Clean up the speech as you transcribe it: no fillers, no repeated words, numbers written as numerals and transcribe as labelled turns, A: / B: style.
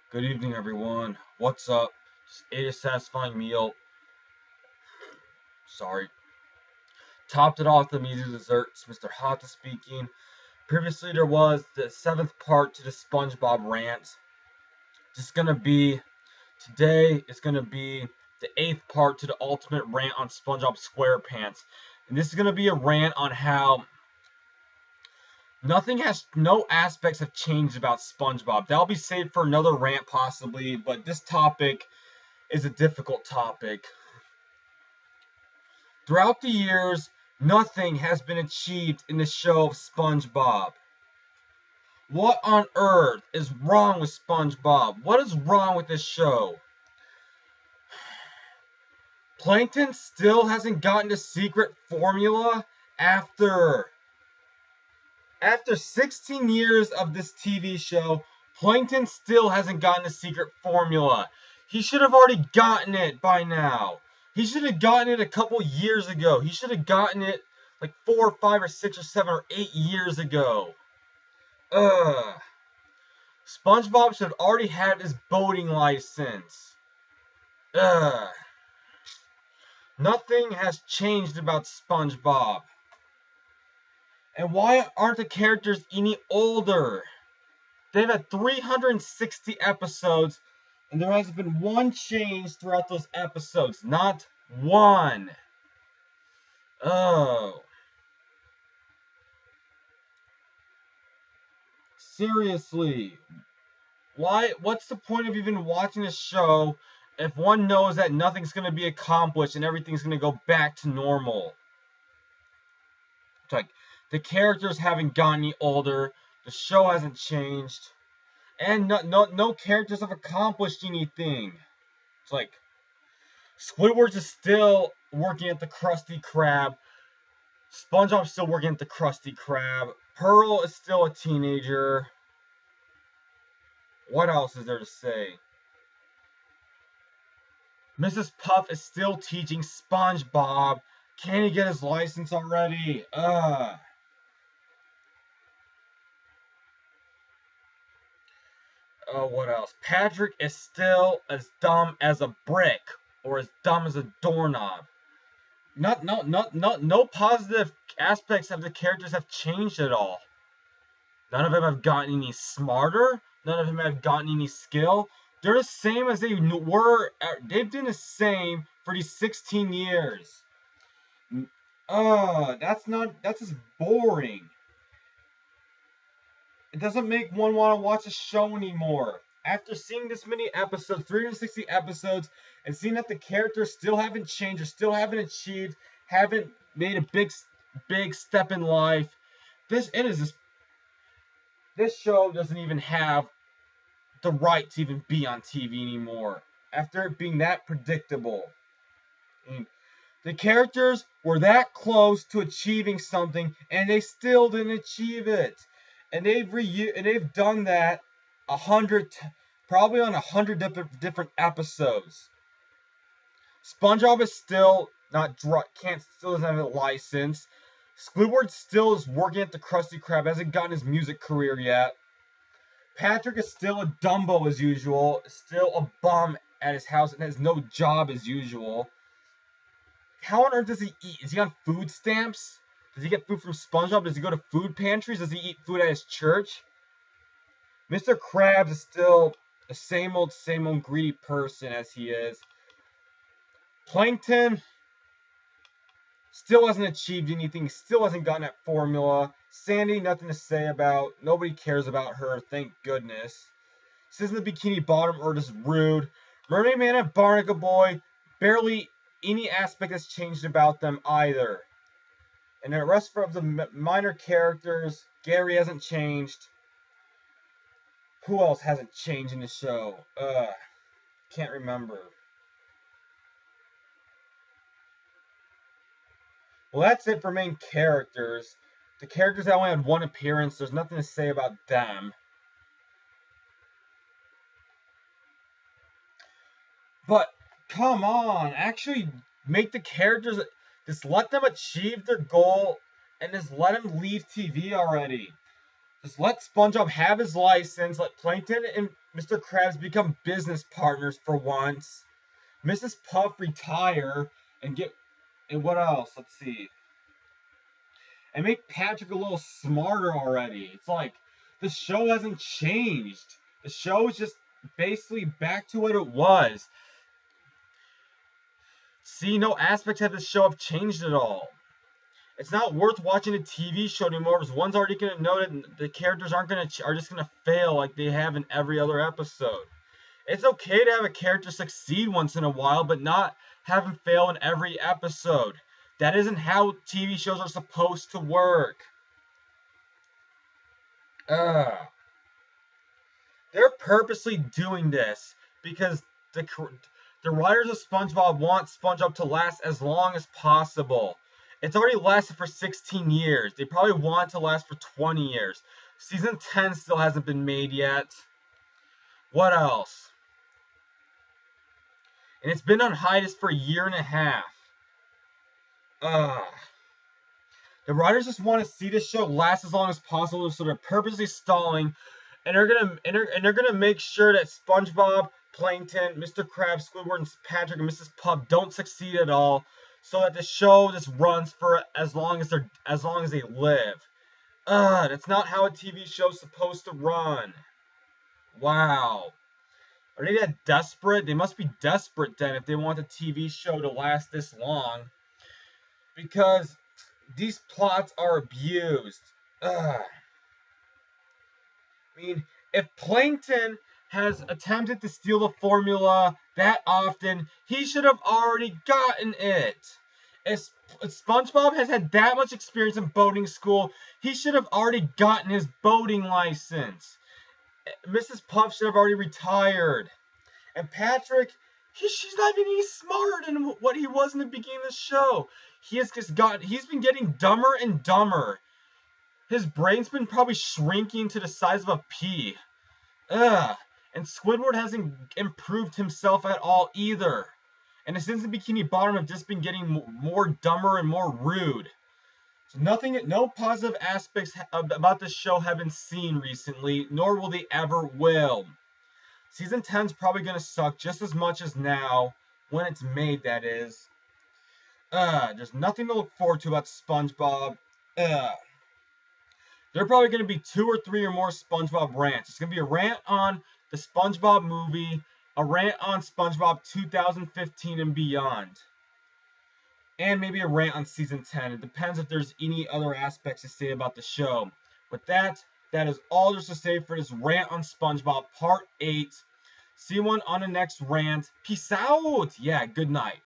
A: Good evening, everyone. What's up? Just ate a satisfying meal. Sorry. Topped it off with the easy desserts. Mr. Hata speaking. Previously, there was the seventh part to the SpongeBob rant. Just gonna be today. It's gonna be the eighth part to the ultimate rant on SpongeBob SquarePants, and this is gonna be a rant on how no aspects have changed about SpongeBob. That'll be saved for another rant possibly, but this topic is a difficult topic. Throughout the years, nothing has been achieved in the show of SpongeBob. What on earth is wrong with SpongeBob? What is wrong with this show? Plankton still hasn't gotten the secret formula after 16 years of this TV show. Plankton still hasn't gotten the secret formula. He should have already gotten it by now. He should have gotten it a couple years ago. He should have gotten it like 4 or 5 or 6 or 7 or 8 years ago. SpongeBob should have already had his boating license. Nothing has changed about SpongeBob. And why aren't the characters any older? They've had 360 episodes, and there hasn't been one change throughout those episodes. Not one. Oh. Seriously. What's the point of even watching a show if one knows that nothing's going to be accomplished and everything's going to go back to normal? It's like, the characters haven't gotten any older, the show hasn't changed, and no characters have accomplished anything. It's like, Squidward is still working at the Krusty Krab. SpongeBob's still working at the Krusty Krab. Pearl is still a teenager. What else is there to say? Mrs. Puff is still teaching SpongeBob. Can he get his license already? Oh, what else? Patrick is still as dumb as a brick, or as dumb as a doorknob. No positive aspects of the characters have changed at all. None of them have gotten any smarter. None of them have gotten any skill. They're the same as they were. They've been the same for these 16 years. That's just boring. It doesn't make one want to watch a show anymore. After seeing this many episodes, 360 episodes, and seeing that the characters still haven't changed, or still haven't achieved, haven't made a big step in life, this show doesn't even have the right to even be on TV anymore. After it being that predictable. I mean, the characters were that close to achieving something, and they still didn't achieve it. And they've done that probably on 100 different episodes. SpongeBob is still still doesn't have a license. Squidward still is working at the Krusty Krab, hasn't gotten his music career yet. Patrick is still a Dumbo as usual, still a bum at his house and has no job as usual. How on earth does he eat? Is he on food stamps? Does he get food from SpongeBob? Does he go to food pantries? Does he eat food at his church? Mr. Krabs is still the same old greedy person as he is. Plankton still hasn't achieved anything. Still hasn't gotten that formula. Sandy, nothing to say about. Nobody cares about her, thank goodness. Sis in the Bikini Bottom are just rude. Mermaid Man and Barnacle Boy, barely any aspect has changed about them either. And the rest of the minor characters, Gary hasn't changed. Who else hasn't changed in the show? Can't remember. Well, that's it for main characters. The characters that only had one appearance, there's nothing to say about them. But, come on, actually make the characters, just let them achieve their goal, and just let them leave TV already. Just let SpongeBob have his license. Let Plankton and Mr. Krabs become business partners for once. Mrs. Puff retire and what else? Let's see. And make Patrick a little smarter already. It's like the show hasn't changed. The show is just basically back to what it was. See, no aspects of the show have changed at all. It's not worth watching a TV show anymore because one's already gonna know that the characters are just gonna fail like they have in every other episode. It's okay to have a character succeed once in a while, but not have him fail in every episode. That isn't how TV shows are supposed to work. They're purposely doing this because the writers of SpongeBob want SpongeBob to last as long as possible. It's already lasted for 16 years. They probably want it to last for 20 years. Season 10 still hasn't been made yet. What else? And it's been on hiatus for a year and a half. The writers just want to see this show last as long as possible, so they're purposely stalling, and they're gonna make sure that SpongeBob, Plankton, Mr. Krabs, Squidward, and Patrick, and Mrs. Puff don't succeed at all, so that the show just runs for as long as they live. That's not how a TV show's supposed to run. Wow. Are they that desperate? They must be desperate then if they want the TV show to last this long. Because these plots are abused. I mean, if Plankton has attempted to steal the formula that often, he should have already gotten it. If SpongeBob has had that much experience in boating school, he should have already gotten his boating license. Mrs. Puff should have already retired. And Patrick, she's not even any smarter than what he was in the beginning of the show. He's been getting dumber and dumber. His brain's been probably shrinking to the size of a pea. And Squidward hasn't improved himself at all either. And the Simpson Bikini Bottom have just been getting more dumber and more rude. So no positive aspects about this show have been seen recently, nor will they ever will. Season 10's probably going to suck just as much as now, when it's made, that is. There's nothing to look forward to about SpongeBob. There are probably going to be 2 or 3 or more SpongeBob rants. It's going to be a rant on the SpongeBob movie, a rant on SpongeBob 2015 and beyond, and maybe a rant on Season 10. It depends if there's any other aspects to say about the show. With that is all there's to say for this rant on SpongeBob Part 8. See you on the next rant. Peace out. Yeah, good night.